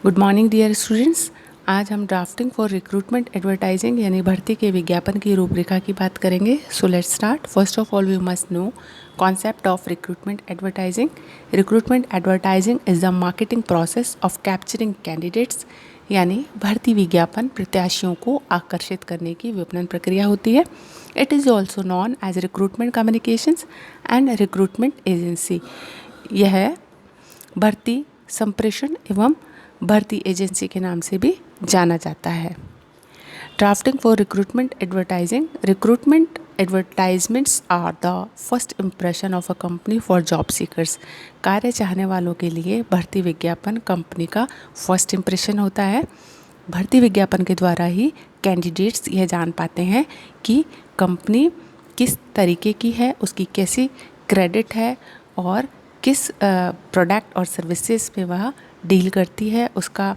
Good morning dear students. आज हम drafting for recruitment advertising यानी भर्ती के विज्ञापन की रूपरेखा की बात करेंगे। So let's start. First of all we must know concept of recruitment advertising. Recruitment advertising is the marketing process of capturing candidates, यानी भर्ती विज्ञापन प्रत्याशियों को आकर्षित करने की विपणन प्रक्रिया होती है। It is also known as recruitment communications and recruitment agency. यह भर्ती संप्रेषण एवं भर्ती एजेंसी के नाम से भी जाना जाता है। Drafting for recruitment advertising. Recruitment advertisements are the first impression of a company for job seekers. कार्य चाहने वालों के लिए भर्ती विज्ञापन कंपनी का फर्स्ट इम्प्रेशन होता है। भर्ती विज्ञापन के द्वारा ही कैंडिडेट्स यह जान पाते हैं कि कंपनी किस तरीके की है, उसकी कैसी क्रेडिट है और किस प्रोडक्ट और सर्विसेज पे वह डील करती है, उसका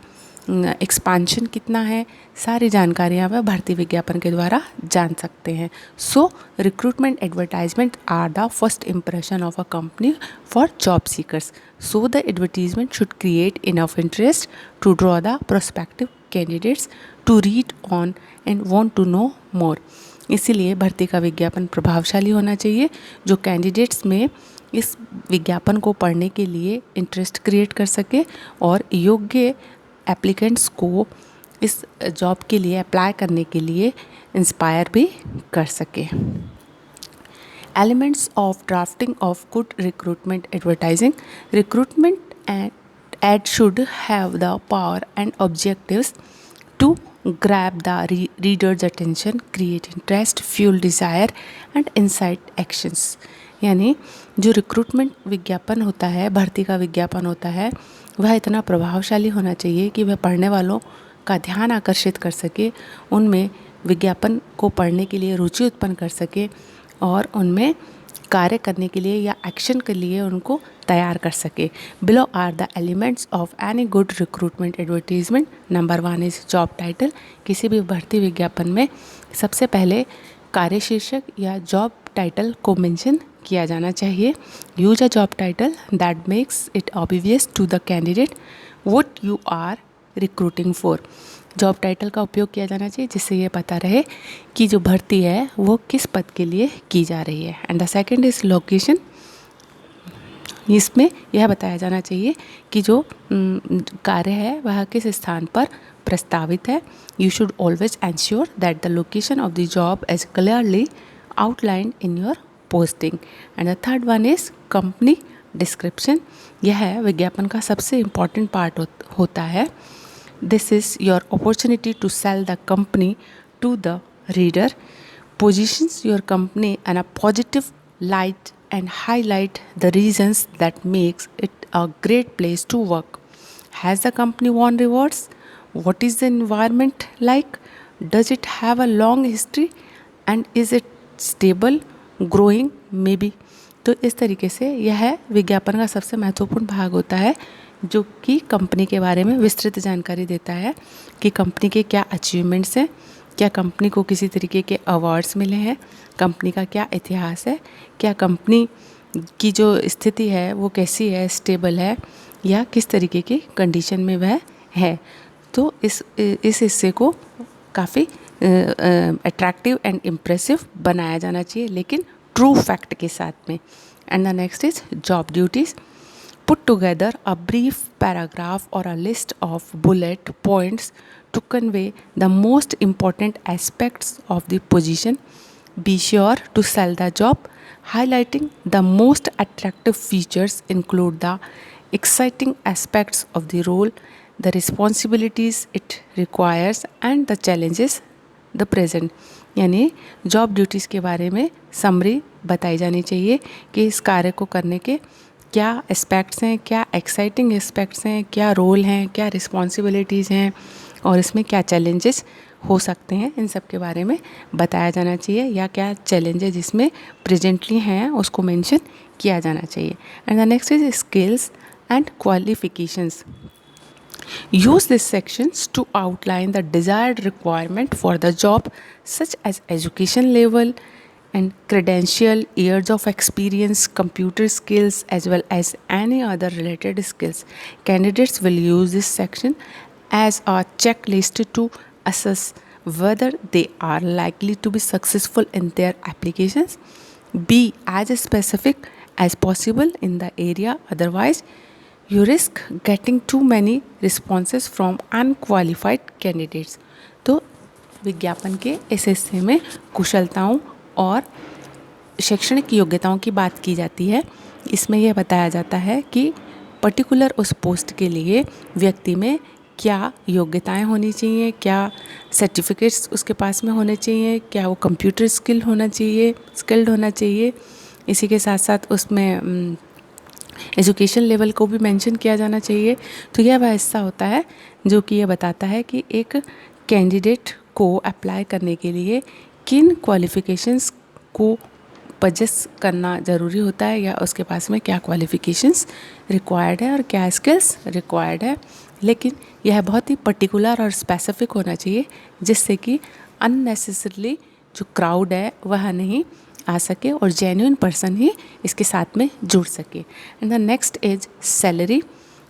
एक्सपांशन कितना है, सारी जानकारियाँ वह भर्ती विज्ञापन के द्वारा जान सकते हैं। So recruitment advertisement are the first impression of a company for job seekers. So the advertisement should create enough interest to draw the prospective candidates to read on and want to know more. इसीलिए भर्ती का विज्ञापन प्रभावशाली होना चाहिए जो candidates में इस विज्ञापन को पढ़ने के लिए इंटरेस्ट क्रिएट कर सके और योग्य एप्लीकेंट्स को इस जॉब के लिए अप्लाई करने के लिए इंस्पायर भी कर सके। Elements of drafting of good recruitment advertising. Recruitment ad should have the power and objectives to grab the reader's attention, create interest, fuel desire and incite actions। यानी जो रिक्रूटमेंट विज्ञापन होता है, भर्ती का विज्ञापन होता है, वह इतना प्रभावशाली होना चाहिए कि वह पढ़ने वालों का ध्यान आकर्षित कर सके, उनमें विज्ञापन को पढ़ने के लिए रुचि उत्पन्न कर सके और उनमें कार्य करने के लिए या एक्शन के लिए उनको तैयार कर सके। Below are the elements of any good recruitment advertisement. Number 1 is job title. किसी भी भर्ती विज्ञापन में सबसे पहले कार्य शीर्षक या जॉब टाइटल को मेंशन किया जाना चाहिए। Use a job title that makes it obvious to the candidate what you are recruiting for. Job title का उपयोग किया जाना चाहिए जिससे ये पता रहे कि जो भर्ती है वो किस पद के लिए की जा रही है। And the second is location. इसमें यह बताया जाना चाहिए कि जो कार्य है वह किस स्थान पर प्रस्तावित है। You should always ensure that the location of the job is clearly outlined in your posting. And the third one is company description. यह विज्ञापन का सबसे इम्पॉर्टेंट पार्ट होता है। This is your opportunity to sell the company to the reader. Positions your company in a positive light and highlight the reasons that makes it a great place to work. Has the company won rewards? What is the environment like? Does it have a long history? And is it stable, growing, maybe? तो इस तरीके से यह विज्ञापन का सबसे महत्वपूर्ण भाग होता है जो कि कंपनी के बारे में विस्तृत जानकारी देता है कि कंपनी के क्या अचीवमेंट्स हैं, क्या कंपनी को किसी तरीके के अवार्ड्स मिले हैं, कंपनी का क्या इतिहास है, क्या कंपनी की जो स्थिति है वो कैसी है, स्टेबल है या किस तरीके की कंडीशन में वह है। तो इस हिस्से को काफ़ी अट्रैक्टिव एंड इम्प्रेसिव बनाया जाना चाहिए, लेकिन ट्रू फैक्ट के साथ में। And the next is job duties. Put together a brief paragraph or a list of bullet points to convey the most important aspects of the position. Be sure to sell the job, highlighting the most attractive features include the exciting aspects of the role, the responsibilities it requires and the challenges the present। यानी job duties के बारे में summary बताई जानी चाहिए कि इस कार्य को करने के क्या एस्पेक्ट्स हैं, क्या एक्साइटिंग एस्पेक्ट्स हैं, क्या रोल हैं, क्या रिस्पॉन्सिबिलिटीज़ हैं और इसमें क्या चैलेंजेस हो सकते हैं, इन सब के बारे में बताया जाना चाहिए। या क्या चैलेंजेस जिसमें प्रेजेंटली हैं उसको मेंशन किया जाना चाहिए। And the next is skills and qualifications. Use these sections to outline the desired requirement for the job such as education level, and credential, years of experience, computer skills, as well as any other related skills. Candidates will use this section as a checklist to assess whether they are likely to be successful in their applications. Be as specific as possible in the area, otherwise you risk getting too many responses from unqualified candidates. तो विज्ञापन के इस हिस्से में कुशलताओं और शैक्षणिक योग्यताओं की बात की जाती है. इसमें यह बताया जाता है कि पर्टिकुलर उस पोस्ट के लिए व्यक्ति में क्या योग्यताएं होनी चाहिए, क्या सर्टिफिकेट्स उसके पास में होने चाहिए, क्या वो कंप्यूटर स्किल्ड होना चाहिए. इसी के साथ साथ उसमें एजुकेशन लेवल को भी मेंशन किया जाना चाहिए. तो यह वह हिस्सा होता है जो कि ये बताता है कि एक कैंडिडेट को अप्लाई करने के लिए किन क्वालिफ़िकेशंस को पजेस करना ज़रूरी होता है, या उसके पास में क्या क्वालिफ़िकेशंस रिक्वायर्ड है और क्या स्किल्स रिक्वायर्ड है. लेकिन यह बहुत ही पर्टिकुलर और स्पेसिफिक होना चाहिए जिससे कि अननेसेसरली जो क्राउड है वह नहीं आ सके और जेन्युइन पर्सन ही इसके साथ में जुड़ सके. And the next is salary,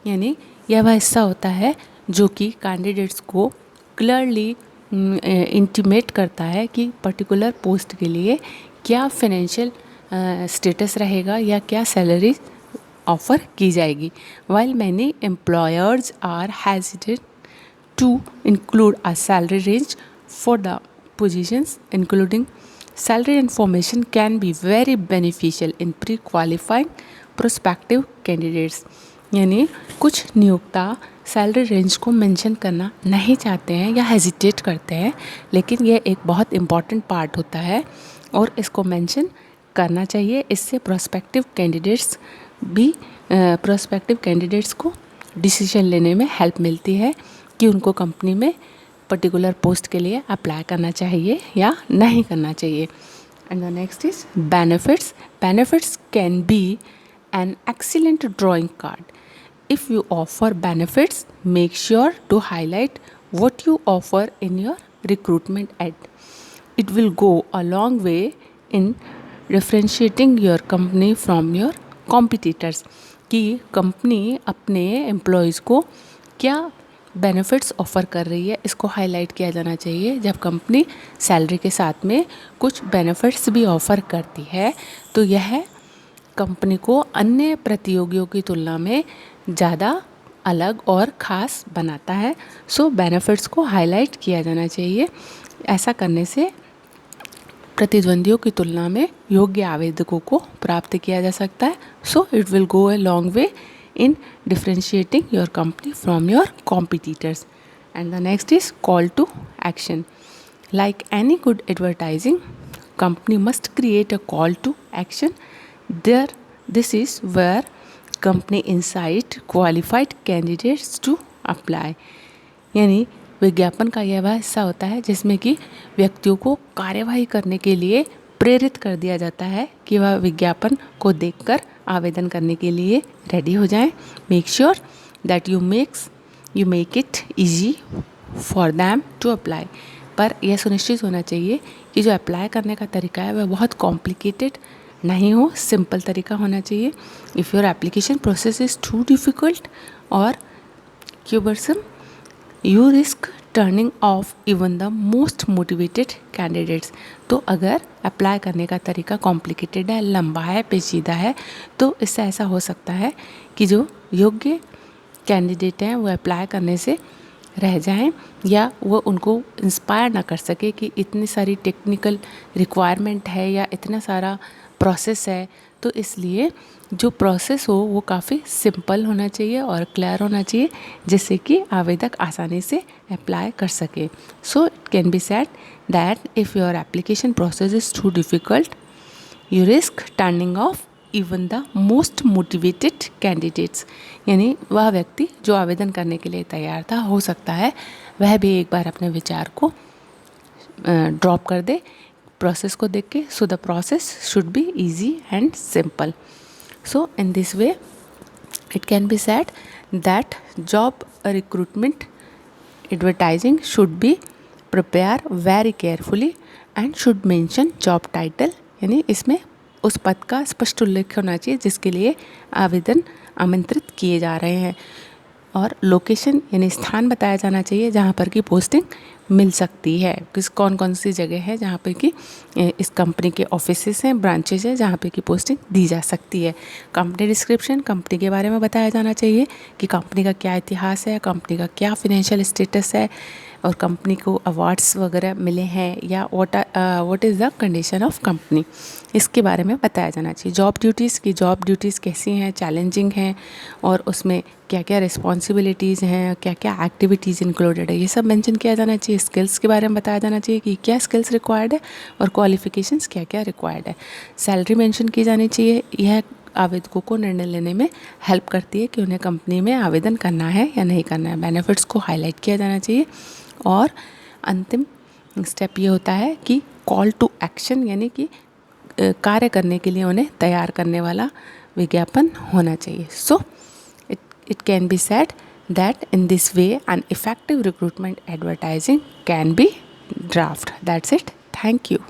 यानी यह वह हिस्सा होता है जो कि कैंडिडेट्स को क्लियरली इंटीमेट करता है कि पर्टिकुलर पोस्ट के लिए क्या फाइनेंशियल स्टेटस रहेगा या क्या सैलरी ऑफ़र की जाएगी. While many employers are hesitated to include a salary range for the positions, including salary information can be very beneficial in pre-qualifying prospective candidates. यानी कुछ नियोक्ता सैलरी रेंज को मेंशन करना नहीं चाहते हैं या हेजिटेट करते हैं, लेकिन यह एक बहुत इम्पॉर्टेंट पार्ट होता है और इसको मेंशन करना चाहिए. इससे प्रोस्पेक्टिव कैंडिडेट्स को डिसीजन लेने में हेल्प मिलती है कि उनको कंपनी में पर्टिकुलर पोस्ट के लिए अप्लाई करना चाहिए या नहीं करना चाहिए. And the next is benefits. Benefits can be an excellent drawing card. If you offer benefits, make sure to highlight what you offer in your recruitment ad. It will go a long way in differentiating your company from your competitors. कि company अपने employees को क्या benefits offer कर रही है, इसको highlight किया जाना चाहिए. जब कंपनी सैलरी के साथ में कुछ बेनिफिट्स भी ऑफ़र करती है तो यह कंपनी को अन्य प्रतियोगियों की तुलना में ज़्यादा अलग और ख़ास बनाता है. सो बेनिफिट्स को हाईलाइट किया जाना चाहिए. ऐसा करने से प्रतिद्वंदियों की तुलना में योग्य आवेदकों को प्राप्त किया जा सकता है. So it will go a long way in differentiating your company from your competitors. And the next is call to action. Like any good advertising, company must create a call to action. This is where company incite qualified candidates to apply. यानी विज्ञापन का यह वह हिस्सा होता है जिसमें कि व्यक्तियों को कार्यवाही करने के लिए प्रेरित कर दिया जाता है कि वह विज्ञापन को देखकर आवेदन करने के लिए रेडी हो जाएं. Make sure that you make it easy for them to apply. पर यह सुनिश्चित होना चाहिए कि जो अप्लाई करने का तरीका है वह बहुत कॉम्प्लिकेटेड नहीं हो, सिंपल तरीका होना चाहिए. If your application process is too difficult और cumbersome, you risk turning off even the most motivated candidates. तो अगर अप्लाई करने का तरीका कॉम्प्लिकेटेड है, लंबा है, पेचीदा है, तो इससे ऐसा हो सकता है कि जो योग्य कैंडिडेट हैं वो अप्लाई करने से रह जाएं या वो उनको इंस्पायर ना कर सके कि इतनी सारी टेक्निकल रिक्वायरमेंट है या इतना सारा प्रोसेस है. तो इसलिए जो प्रोसेस हो वो काफ़ी सिंपल होना चाहिए और क्लियर होना चाहिए जिससे कि आवेदक आसानी से अप्लाई कर सके. So it can be said that if your application process is too difficult, you risk turning off even the most motivated candidates. यानी वह व्यक्ति जो आवेदन करने के लिए तैयार था, हो सकता है वह भी एक बार अपने विचार को ड्रॉप कर दे प्रोसेस को देख के. So the process should be easy and simple. So in this way it can be said that job recruitment advertising should be prepared very carefully and should mention job title यानी इसमें उस पद का स्पष्ट उल्लेख होना चाहिए जिसके लिए आवेदन आमंत्रित किए जा रहे हैं। और लोकेशन यानी स्थान बताया जाना चाहिए जहाँ पर कि पोस्टिंग मिल सकती है, कौन कौन सी जगह है जहाँ पर कि इस कंपनी के ऑफिसेस हैं, ब्रांचेज है जहाँ पे कि पोस्टिंग दी जा सकती है। कंपनी डिस्क्रिप्शन, कंपनी के बारे में बताया जाना चाहिए कि कंपनी का क्या इतिहास है, कंपनी का क्या फिनेंशियल स्टेटस है और कंपनी को अवार्ड्स वगैरह मिले हैं या what is the condition of company, इसके बारे में बताया जाना चाहिए। जॉब ड्यूटीज़ कैसी हैं, चैलेंजिंग हैं और उसमें क्या क्या रिस्पॉन्सिबिलिटीज़ हैं, क्या क्या एक्टिविटीज़ इंक्लूडेड है, ये सब मेंशन किया जाना चाहिए। स्किल्स के बारे में बताया जाना चाहिए कि क्या स्किल्स रिक्वायर्ड है और क्वालिफिकेशंस क्या क्या रिक्वायर्ड है। सैलरी मेंशन की जानी चाहिए, यह आवेदकों को निर्णय लेने में हेल्प करती है कि उन्हें कंपनी में आवेदन करना है या नहीं करना है। बेनिफिट्स को हाईलाइट किया जाना चाहिए और अंतिम स्टेप ये होता है कि कॉल टू एक्शन यानी कि कार्य करने के लिए उन्हें तैयार करने वाला विज्ञापन होना चाहिए। सो it can be said that in this way an effective recruitment advertising can be drafted. That's it. Thank you.